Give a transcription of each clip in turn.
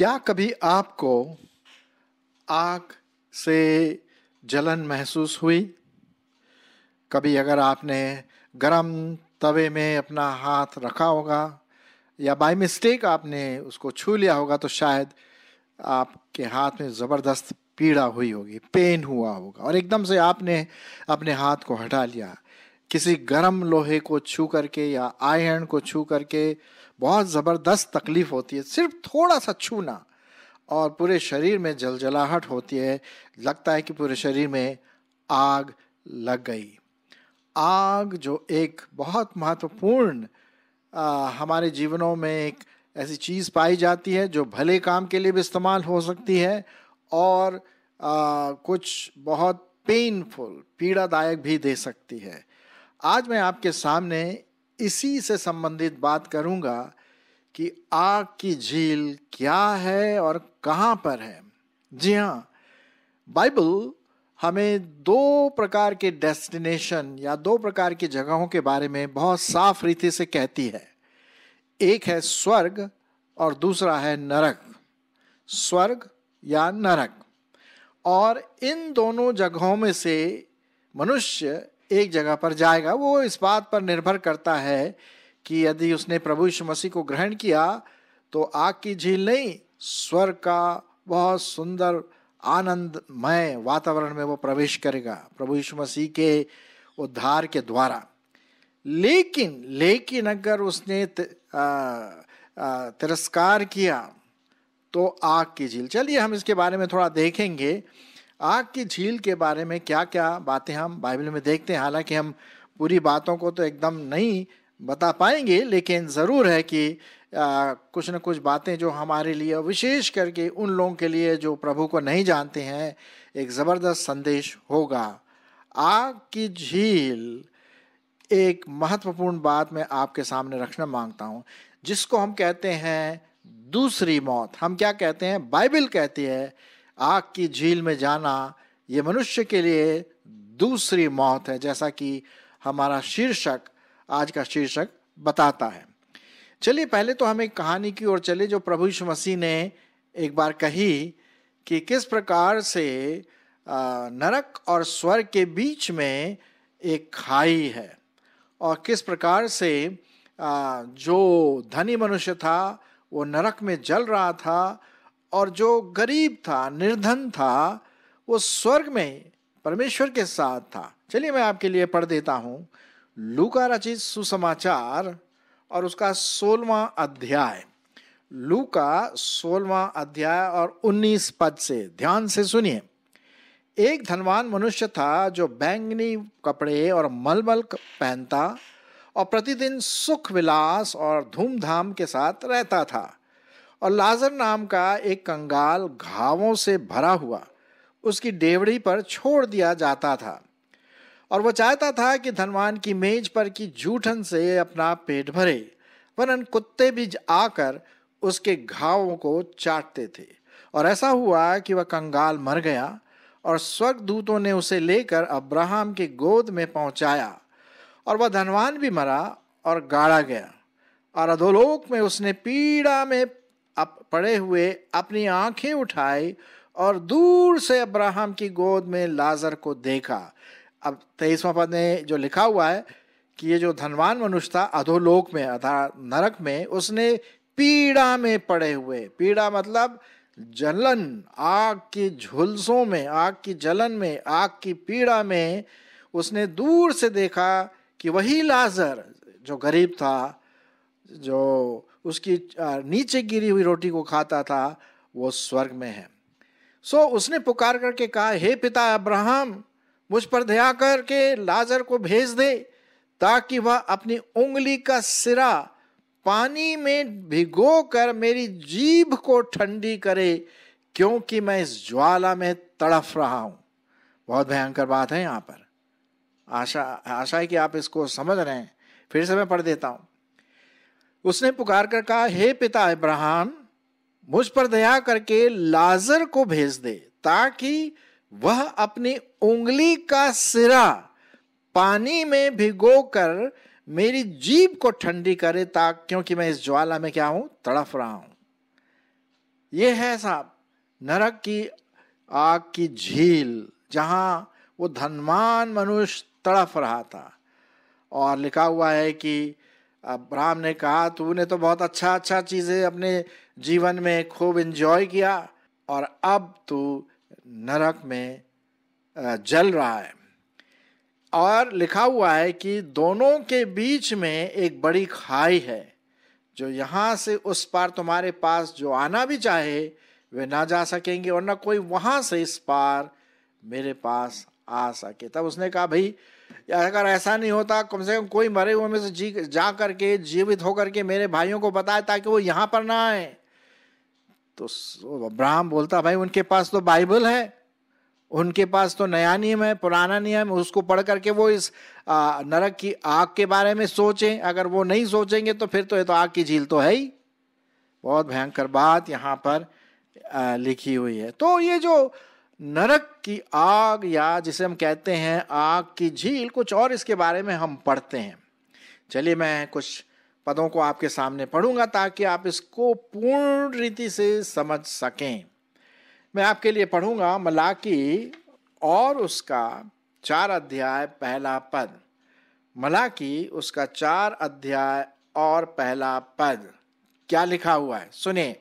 क्या कभी आपको आग से जलन महसूस हुई? कभी अगर आपने गरम तवे में अपना हाथ रखा होगा या बाय मिस्टेक आपने उसको छू लिया होगा तो शायद आपके हाथ में जबरदस्त पीड़ा हुई होगी, पेन हुआ होगा और एकदम से आपने अपने हाथ को हटा लिया। किसी गरम लोहे को छू करके या आयरन को छू करके बहुत जबरदस्त तकलीफ होती है, सिर्फ थोड़ा सा छूना और पूरे शरीर में जलजलाहट होती है, लगता है कि पूरे शरीर में आग लग गई। आग जो एक बहुत महत्वपूर्ण हमारे जीवनों में एक ऐसी चीज़ पाई जाती है जो भले काम के लिए भी इस्तेमाल हो सकती है और कुछ बहुत पेनफुल पीड़ादायक भी दे सकती है। आज मैं आपके सामने इसी से संबंधित बात करूंगा कि आग की झील क्या है और कहाँ पर है। जी हाँ, बाइबल हमें दो प्रकार के डेस्टिनेशन या दो प्रकार की जगहों के बारे में बहुत साफ रीति से कहती है। एक है स्वर्ग और दूसरा है नरक। स्वर्ग या नरक, और इन दोनों जगहों में से मनुष्य एक जगह पर जाएगा। वो इस बात पर निर्भर करता है कि यदि उसने प्रभु यीशु मसीह को ग्रहण किया तो आग की झील नहीं, स्वर्ग का बहुत सुंदर आनंदमय वातावरण में वो प्रवेश करेगा प्रभु यीशु मसीह के उद्धार के द्वारा। लेकिन अगर उसने तिरस्कार किया तो आग की झील। चलिए हम इसके बारे में थोड़ा देखेंगे। आग की झील के बारे में क्या क्या बातें हम बाइबल में देखते हैं। हालांकि हम पूरी बातों को तो एकदम नहीं बता पाएंगे, लेकिन ज़रूर है कि कुछ न कुछ बातें जो हमारे लिए, विशेष करके उन लोगों के लिए जो प्रभु को नहीं जानते हैं, एक ज़बरदस्त संदेश होगा। आग की झील एक महत्वपूर्ण बात मैं आपके सामने रखना मांगता हूँ, जिसको हम कहते हैं दूसरी मौत। हम क्या कहते हैं? बाइबल कहती है आग की झील में जाना ये मनुष्य के लिए दूसरी मौत है, जैसा कि हमारा शीर्षक, आज का शीर्षक बताता है। चलिए पहले तो हम एक कहानी की ओर चले जो प्रभु यीशु मसीह ने एक बार कही कि किस प्रकार से नरक और स्वर्ग के बीच में एक खाई है और किस प्रकार से जो धनी मनुष्य था वो नरक में जल रहा था और जो गरीब था, निर्धन था, वो स्वर्ग में परमेश्वर के साथ था। चलिए मैं आपके लिए पढ़ देता हूँ लूका रचित सुसमाचार और उसका 16वां अध्याय। लूका 16वां अध्याय और 19 पद से ध्यान से सुनिए। एक धनवान मनुष्य था जो बैंगनी कपड़े और मलमल पहनता और प्रतिदिन सुख विलास और धूमधाम के साथ रहता था। और लाजर नाम का एक कंगाल घावों से भरा हुआ उसकी डेवढ़ी पर छोड़ दिया जाता था। और वह चाहता था कि धनवान की मेज पर की जूठन से अपना पेट भरे, वरन कुत्ते भी आकर उसके घावों को चाटते थे। और ऐसा हुआ कि वह कंगाल मर गया और स्वर्गदूतों ने उसे लेकर अब्राहम की गोद में पहुंचाया। और वह धनवान भी मरा और गाड़ा गया। और अधोलोक में उसने पीड़ा में पड़े हुए अपनी आंखें उठाई और दूर से अब्राहम की गोद में लाजर को देखा। अब 23वां पद में जो लिखा हुआ है कि ये जो धनवान मनुष्य था अधोलोक में अर्थात नरक में, उसने पीड़ा में पड़े हुए, पीड़ा मतलब जलन, आग की झुलसों में, आग की जलन में, आग की पीड़ा में उसने दूर से देखा कि वही लाजर जो गरीब था, जो उसकी नीचे गिरी हुई रोटी को खाता था, वो स्वर्ग में है। सो उसने पुकार करके कहा, हे पिता अब्राहम, मुझ पर दया करके लाजर को भेज दे ताकि वह अपनी उंगली का सिरा पानी में भिगो कर मेरी जीभ को ठंडी करे, क्योंकि मैं इस ज्वाला में तड़फ रहा हूं। बहुत भयंकर बात है यहाँ पर। आशा है कि आप इसको समझ रहे हैं। फिर से मैं पढ़ देता हूं। उसने पुकार कर कहा, हे पिता अब्राहम, मुझ पर दया करके लाजर को भेज दे ताकि वह अपनी उंगली का सिरा पानी में भिगोकर मेरी जीभ को ठंडी करे, क्योंकि मैं इस ज्वाला में क्या हूं? तड़फ रहा हूं। ये है साहब नरक की आग की झील, जहां वो धनवान मनुष्य तड़फ रहा था। और लिखा हुआ है कि अब्राहम ने कहा, तूने तो बहुत अच्छा चीजें अपने जीवन में खूब एंजॉय किया और अब तू नरक में जल रहा है। और लिखा हुआ है कि दोनों के बीच में एक बड़ी खाई है, जो यहां से उस पार तुम्हारे पास जो आना भी चाहे वे ना जा सकेंगे और ना कोई वहां से इस पार मेरे पास आ सके। तब उसने कहा, भाई अगर ऐसा नहीं होता, कम से कम कोई मरे हुए में से जा करके जीवित होकर के मेरे भाइयों को बताए ताकि वो यहां पर ना आए। तो अब्राहम बोलता, भाई उनके पास तो बाइबल है, उनके पास तो नया नियम है, पुराना नियम, उसको पढ़ करके वो इस नरक की आग के बारे में सोचें। अगर वो नहीं सोचेंगे तो फिर तो ये तो आग की झील तो है ही। बहुत भयंकर बात यहाँ पर लिखी हुई है। तो ये जो नरक की आग या जिसे हम कहते हैं आग की झील, कुछ और इसके बारे में हम पढ़ते हैं। चलिए मैं कुछ पदों को आपके सामने पढ़ूंगा ताकि आप इसको पूर्ण रीति से समझ सकें। मैं आपके लिए पढ़ूंगा मलाकी और उसका 4 अध्याय पहला पद। मलाकी उसका 4 अध्याय और पहला पद क्या लिखा हुआ है, सुनिए।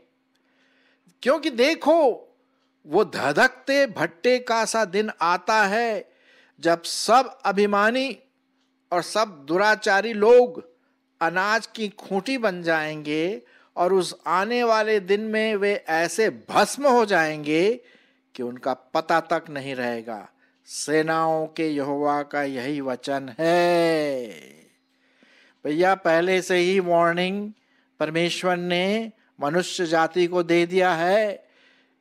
क्योंकि देखो वो धधकते भट्टे का सा दिन आता है जब सब अभिमानी और सब दुराचारी लोग अनाज की खूंटी बन जाएंगे और उस आने वाले दिन में वे ऐसे भस्म हो जाएंगे कि उनका पता तक नहीं रहेगा। सेनाओं के यहोवा का यही वचन है। भैया पहले से ही वार्निंग परमेश्वर ने मनुष्य जाति को दे दिया है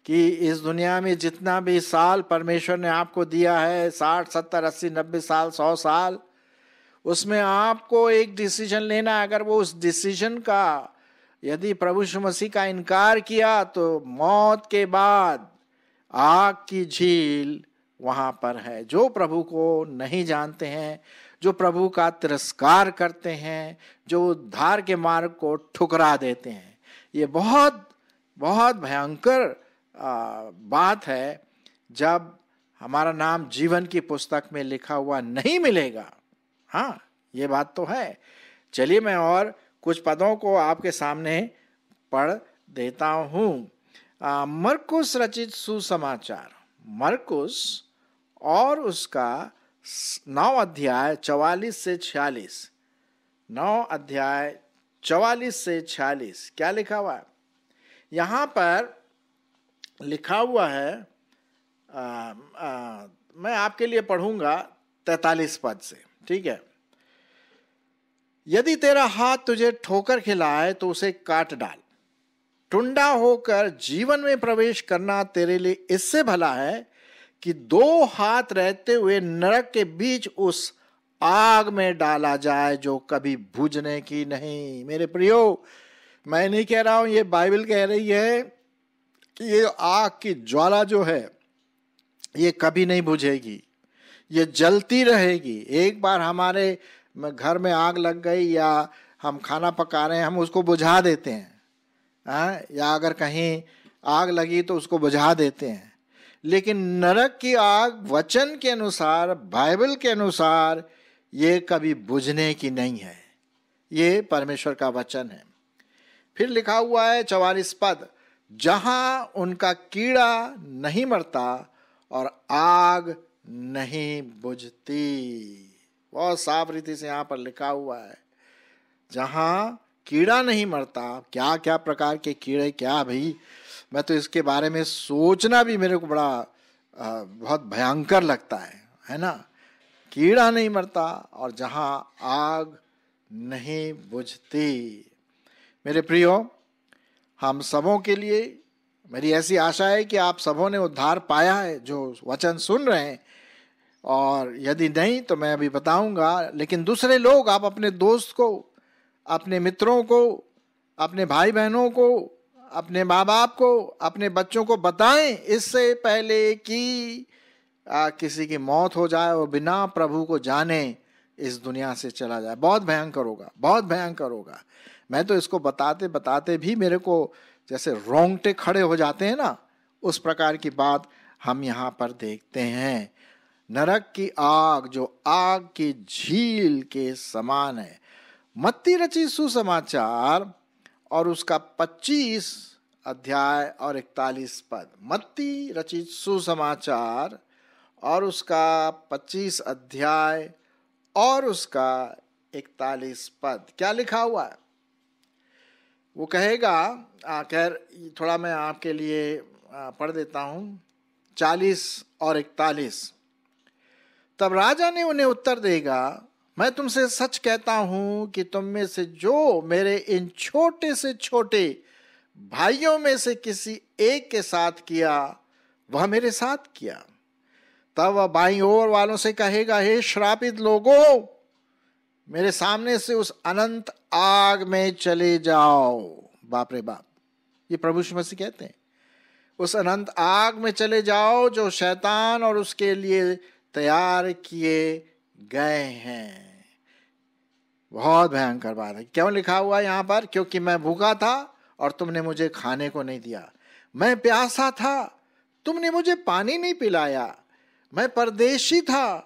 कि इस दुनिया में जितना भी साल परमेश्वर ने आपको दिया है, 60, 70, 80, 90 साल, 100 साल, उसमें आपको एक डिसीजन लेना। अगर वो उस डिसीजन का यदि प्रभु यीशु मसीह का इनकार किया तो मौत के बाद आग की झील वहां पर है। जो प्रभु को नहीं जानते हैं, जो प्रभु का तिरस्कार करते हैं, जो उद्धार के मार्ग को ठुकरा देते हैं, ये बहुत बहुत भयंकर बात है जब हमारा नाम जीवन की पुस्तक में लिखा हुआ नहीं मिलेगा। हाँ, ये बात तो है। चलिए मैं और कुछ पदों को आपके सामने पढ़ देता हूं। मरकुस रचित सुसमाचार, मरकुस और उसका 9 अध्याय 44 से 46, 9 अध्याय 44 से 46 क्या लिखा हुआ है? यहां पर लिखा हुआ है, मैं आपके लिए पढ़ूंगा 43 पद से, ठीक है। यदि तेरा हाथ तुझे ठोकर खिलाए तो उसे काट डाल। टुंडा होकर जीवन में प्रवेश करना तेरे लिए इससे भला है कि 2 हाथ रहते हुए नरक के बीच उस आग में डाला जाए जो कभी बुझने की नहीं। मेरे प्रियो, मैं नहीं कह रहा हूं, ये बाइबल कह रही है कि ये आग की ज्वाला जो है ये कभी नहीं बुझेगी, ये जलती रहेगी। एक बार हमारे घर में आग लग गई या हम खाना पका रहे हैं, हम उसको बुझा देते हैं, या अगर कहीं आग लगी तो उसको बुझा देते हैं। लेकिन नरक की आग वचन के अनुसार, बाइबल के अनुसार, ये कभी बुझने की नहीं है। ये परमेश्वर का वचन है। फिर लिखा हुआ है 44 पद, जहां उनका कीड़ा नहीं मरता और आग नहीं बुझती। बहुत साफ रीति से यहां पर लिखा हुआ है, जहां कीड़ा नहीं मरता। क्या क्या प्रकार के कीड़े, क्या भाई, मैं तो इसके बारे में सोचना भी मेरे को बड़ा बहुत भयंकर लगता है ना। कीड़ा नहीं मरता और जहां आग नहीं बुझती। मेरे प्रियो, हम सबों के लिए मेरी ऐसी आशा है कि आप सबों ने उद्धार पाया है जो वचन सुन रहे हैं, और यदि नहीं तो मैं अभी बताऊंगा। लेकिन दूसरे लोग, आप अपने दोस्त को, अपने मित्रों को, अपने भाई बहनों को, अपने माँ बाप को, अपने बच्चों को बताएं इससे पहले कि किसी की मौत हो जाए और बिना प्रभु को जाने इस दुनिया से चला जाए। बहुत भयंकर होगा, बहुत भयंकर होगा। मैं तो इसको बताते बताते भी मेरे को जैसे रोंगटे खड़े हो जाते हैं ना, उस प्रकार की बात हम यहाँ पर देखते हैं। नरक की आग जो आग की झील के समान है। मत्ती रचित सुसमाचार और उसका 25 अध्याय और 41 पद। मत्ती रचित सुसमाचार और उसका 25 अध्याय और उसका 41 पद। क्या लिखा हुआ है? वो कहेगा, खैर थोड़ा मैं आपके लिए पढ़ देता हूं, 40 और 41। तब राजा ने उन्हें उत्तर देगा, मैं तुमसे सच कहता हूं कि तुम में से जो मेरे इन छोटे से छोटे भाइयों में से किसी एक के साथ किया, वह मेरे साथ किया। तब वह बाईं ओर वालों से कहेगा, हे श्रापित लोगों, मेरे सामने से उस अनंत आग में चले जाओ। बाप रे बाप, ये प्रभु यीशु मसीह कहते हैं, उस अनंत आग में चले जाओ जो शैतान और उसके लिए तैयार किए गए हैं। बहुत भयंकर बात है। क्यों लिखा हुआ है यहाँ पर? क्योंकि मैं भूखा था और तुमने मुझे खाने को नहीं दिया, मैं प्यासा था, तुमने मुझे पानी नहीं पिलाया, मैं परदेशी था,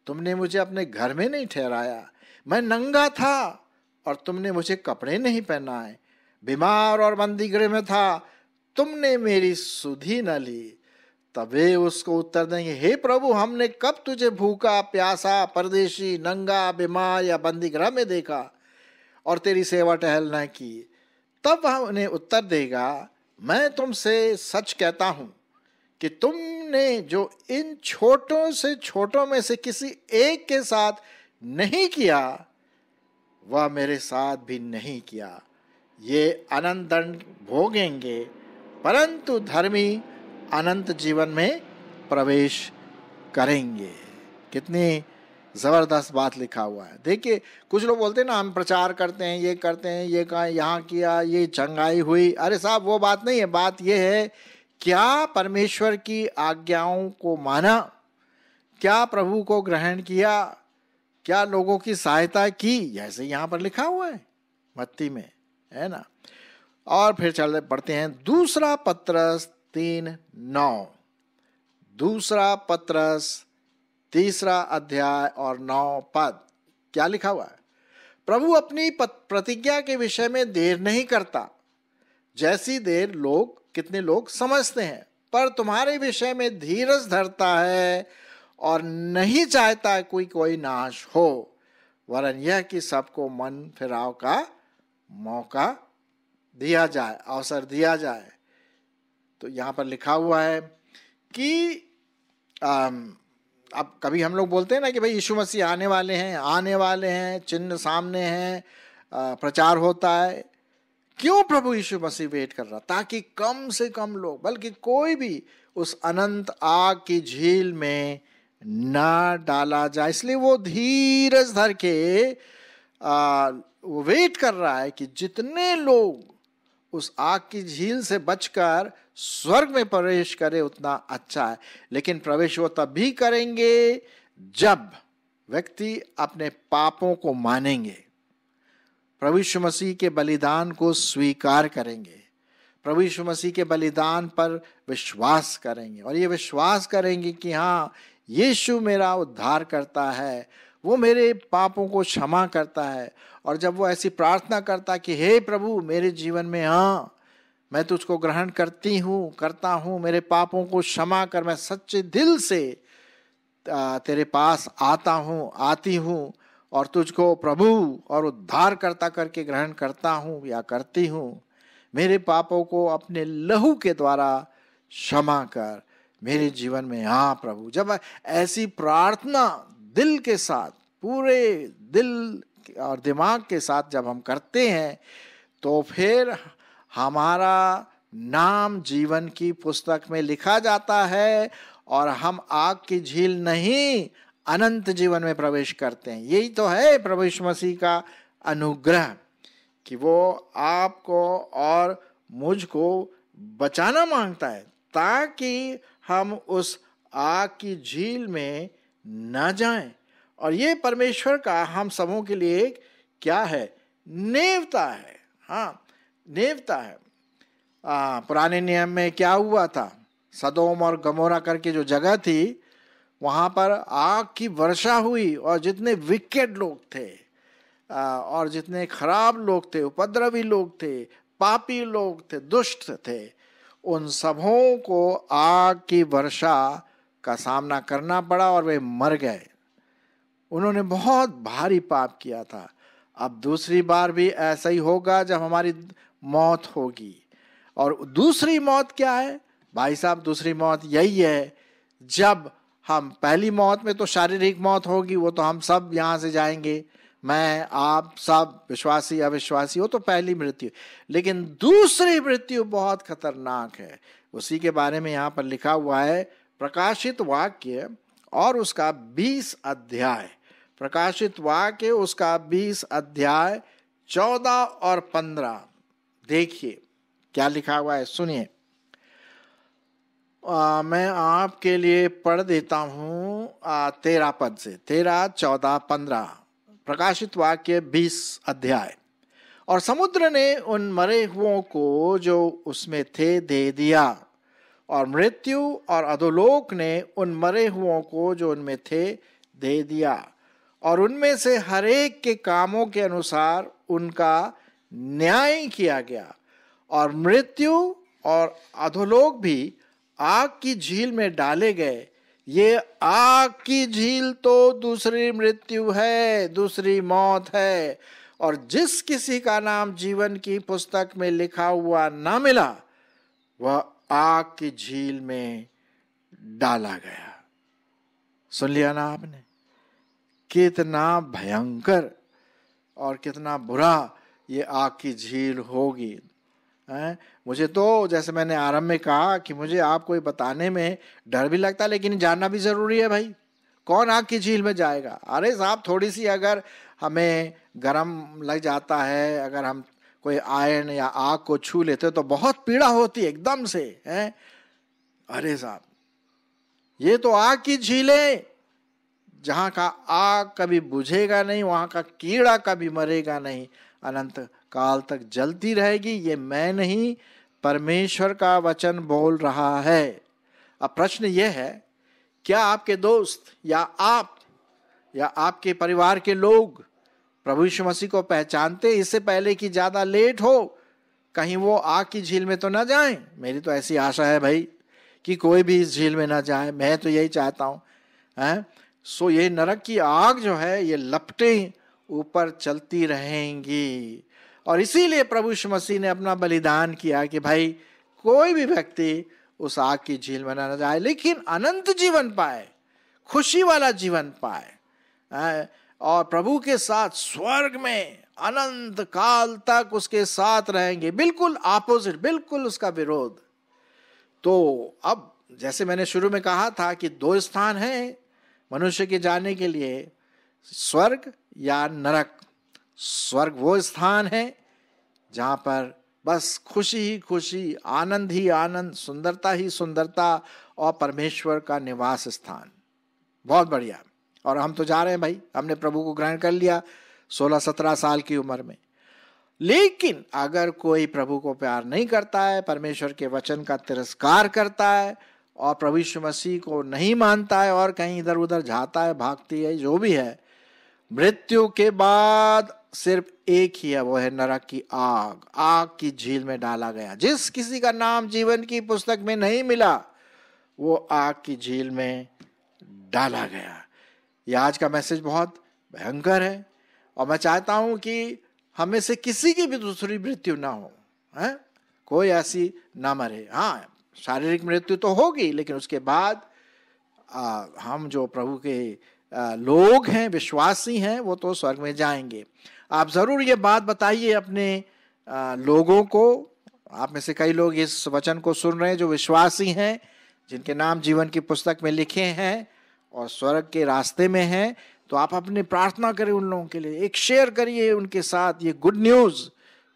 तुमने मुझे अपने घर में नहीं ठहराया, मैं नंगा था और तुमने मुझे कपड़े नहीं पहनाए, बीमार और बंदीगृह में था, तुमने मेरी सुधि न ली। तब वे उसको उत्तर देंगे, हे प्रभु, हमने कब तुझे भूखा, प्यासा, परदेशी, नंगा, बीमार या बंदीगृह में देखा और तेरी सेवा टहल न की? तब वह उन्हें उत्तर देगा, मैं तुमसे सच कहता हूं कि तुमने जो इन छोटों से छोटों में से किसी एक के साथ नहीं किया, वह मेरे साथ भी नहीं किया। ये अनंत दंड भोगेंगे, परंतु धर्मी अनंत जीवन में प्रवेश करेंगे। कितनी जबरदस्त बात लिखा हुआ है। देखिए, कुछ लोग बोलते हैं ना, हम प्रचार करते हैं, ये करते हैं, ये कहा यहाँ किया, ये चंगाई हुई। अरे साहब, वो बात नहीं है। बात ये है, क्या परमेश्वर की आज्ञाओं को माना, क्या प्रभु को ग्रहण किया, क्या लोगों की सहायता की, जैसे यहाँ पर लिखा हुआ है मत्ती में, है ना। और फिर चलते पढ़ते हैं दूसरा पत्रस 3:9। दूसरा पत्रस 3 अध्याय और 9 पद। क्या लिखा हुआ है? प्रभु अपनी प्रतिज्ञा के विषय में देर नहीं करता, जैसी देर कितने लोग समझते हैं, पर तुम्हारे विषय में धीरज धरता है और नहीं चाहता कोई नाश हो, वरन यह कि सबको मन फिराव का मौका दिया जाए, अवसर दिया जाए। तो यहाँ पर लिखा हुआ है कि अब कभी हम लोग बोलते हैं ना कि भाई यीशु मसीह आने वाले हैं, चिन्ह सामने हैं, प्रचार होता है। क्यों प्रभु यीशु मसीह वेट कर रहा? ताकि कम से कम लोग, बल्कि कोई भी उस अनंत आग की झील में ना डाला जाए। इसलिए वो धीरज धर के वो वेट कर रहा है कि जितने लोग उस आग की झील से बचकर स्वर्ग में प्रवेश करे, उतना अच्छा है। लेकिन प्रवेश वो तब भी करेंगे जब व्यक्ति अपने पापों को मानेंगे, प्रभु यीशु मसीह के बलिदान को स्वीकार करेंगे, प्रभु यीशु मसीह के बलिदान पर विश्वास करेंगे, और ये विश्वास करेंगे कि हाँ, यीशु मेरा उद्धार करता है, वो मेरे पापों को क्षमा करता है। और जब वो ऐसी प्रार्थना करता कि हे प्रभु, मेरे जीवन में हाँ, मैं तुझको ग्रहण करता हूँ, मेरे पापों को क्षमा कर, मैं सच्चे दिल से तेरे पास आती हूँ और तुझको प्रभु और उद्धारकर्ता करके ग्रहण करता हूँ या करती हूँ, मेरे पापों को अपने लहू के द्वारा क्षमा कर, मेरे जीवन में हाँ प्रभु। जब ऐसी प्रार्थना दिल के साथ, पूरे दिल और दिमाग के साथ जब हम करते हैं, तो फिर हमारा नाम जीवन की पुस्तक में लिखा जाता है और हम आग की झील नहीं, अनंत जीवन में प्रवेश करते हैं। यही तो है प्रभु यीशु मसीह का अनुग्रह, कि वो आपको और मुझको बचाना मांगता है, ताकि हम उस आग की झील में न जाएं। और ये परमेश्वर का हम सबों के लिए क्या है? नेवता है। हाँ, नेवता है। पुराने नियम में क्या हुआ था, सदोम और गमोरा करके जो जगह थी वहां पर आग की वर्षा हुई और जितने विकेट लोग थे और जितने खराब लोग थे, उपद्रवी लोग थे, पापी लोग थे, दुष्ट थे, उन सबों को आग की वर्षा का सामना करना पड़ा और वे मर गए। उन्होंने बहुत भारी पाप किया था। अब दूसरी बार भी ऐसा ही होगा जब हमारी मौत होगी। और दूसरी मौत क्या है भाई साहब? दूसरी मौत यही है, जब हम पहली मौत में तो शारीरिक मौत होगी, वो तो हम सब यहाँ से जाएंगे, मैं आप सब, विश्वासी अविश्वासी, वो तो पहली मृत्यु। लेकिन दूसरी मृत्यु बहुत खतरनाक है। उसी के बारे में यहाँ पर लिखा हुआ है प्रकाशित वाक्य और उसका 20 अध्याय, प्रकाशित वाक्य उसका 20 अध्याय 14 और 15। देखिए क्या लिखा हुआ है, सुनिए। मैं आपके लिए पढ़ देता हूँ 13 पद से, 13, 14, 15, प्रकाशित वाक्य 20 अध्याय। और समुद्र ने उन मरे हुओं को जो उसमें थे दे दिया, और मृत्यु और अधोलोक ने उन मरे हुओं को जो उनमें थे दे दिया, और उनमें से हर एक के कामों के अनुसार उनका न्याय किया गया। और मृत्यु और अधोलोक भी आग की झील में डाले गए। ये आग की झील तो दूसरी मृत्यु है, दूसरी मौत है। और जिस किसी का नाम जीवन की पुस्तक में लिखा हुआ ना मिला, वह आग की झील में डाला गया। सुन लिया ना आपने? कितना भयंकर और कितना बुरा ये आग की झील होगी। मुझे तो, जैसे मैंने आरंभ में कहा, कि मुझे आपको बताने में डर भी लगता है, लेकिन जानना भी जरूरी है भाई। कौन आग की झील में जाएगा? अरे साहब, थोड़ी सी अगर हमें गरम लग जाता है, अगर हम कोई आयरन या आग को छू लेते तो बहुत पीड़ा होती है एकदम से, है? अरे साहब, ये तो आग की झील है, जहां का आग कभी बुझेगा नहीं, वहां का कीड़ा कभी मरेगा नहीं, अनंत काल तक जलती रहेगी। ये मैं नहीं, परमेश्वर का वचन बोल रहा है। अब प्रश्न यह है, क्या आपके दोस्त या आप या आपके परिवार के लोग प्रभु यीशु मसीह को पहचानते इससे पहले कि ज्यादा लेट हो? कहीं वो आग की झील में तो ना जाएं? मेरी तो ऐसी आशा है भाई कि कोई भी इस झील में ना जाए। मैं तो यही चाहता हूं, है? सो ये नरक की आग जो है, ये लपटें ऊपर चलती रहेंगी। और इसीलिए प्रभु यीशु मसीह ने अपना बलिदान किया कि भाई कोई भी व्यक्ति उस आग की झील में ना जाए, लेकिन अनंत जीवन पाए, खुशी वाला जीवन पाए, और प्रभु के साथ स्वर्ग में अनंत काल तक उसके साथ रहेंगे। बिल्कुल ऑपोजिट, बिल्कुल उसका विरोध। तो अब जैसे मैंने शुरू में कहा था कि 2 स्थान हैं मनुष्य के जाने के लिए, स्वर्ग या नरक। स्वर्ग वो स्थान है जहां पर बस खुशी ही खुशी, आनंद ही आनंद, सुंदरता ही सुंदरता, और परमेश्वर का निवास स्थान। बहुत बढ़िया। और हम तो जा रहे हैं भाई, हमने प्रभु को ग्रहण कर लिया 16-17 साल की उम्र में। लेकिन अगर कोई प्रभु को प्यार नहीं करता है, परमेश्वर के वचन का तिरस्कार करता है और प्रभु यीशु मसीह को नहीं मानता है और कहीं इधर उधर जाता है, भागती है, जो भी है, मृत्यु के बाद सिर्फ एक ही है, वो है नरक की आग। आग की झील में डाला गया। जिस किसी का नाम जीवन की पुस्तक में नहीं मिला, वो आग की झील में डाला गया। यह आज का मैसेज बहुत भयंकर है, और मैं चाहता हूं कि हमें से किसी की भी दूसरी मृत्यु ना हो, है? कोई ऐसी ना मरे। हाँ, शारीरिक मृत्यु तो होगी, लेकिन उसके बाद हम जो प्रभु के लोग हैं, विश्वासी हैं, वो तो स्वर्ग में जाएंगे। आप जरूर ये बात बताइए अपने लोगों को। आप में से कई लोग इस वचन को सुन रहे हैं जो विश्वासी हैं, जिनके नाम जीवन की पुस्तक में लिखे हैं और स्वर्ग के रास्ते में हैं। तो आप अपनी प्रार्थना करें उन लोगों के लिए, एक शेयर करिए उनके साथ ये गुड न्यूज।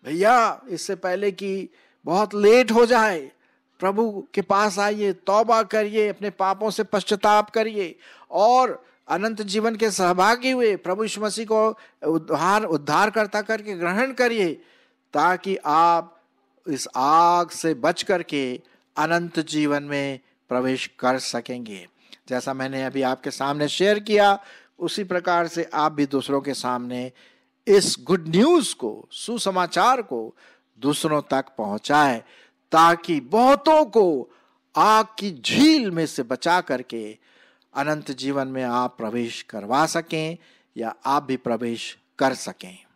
भैया, इससे पहले कि बहुत लेट हो जाए, प्रभु के पास आइए, तौबा करिए, अपने पापों से पश्चाताप करिए और अनंत जीवन के सहभागी हुए प्रभु यीशु मसीह को उद्धारकर्ता करके ग्रहण करिए, ताकि आप इस आग से बच करके अनंत जीवन में प्रवेश कर सकेंगे। जैसा मैंने अभी आपके सामने शेयर किया, उसी प्रकार से आप भी दूसरों के सामने इस गुड न्यूज को, सुसमाचार को दूसरों तक पहुंचाए, ताकि बहुतों को आग की झील में से बचा करके अनंत जीवन में आप प्रवेश करवा सकें या आप भी प्रवेश कर सकें।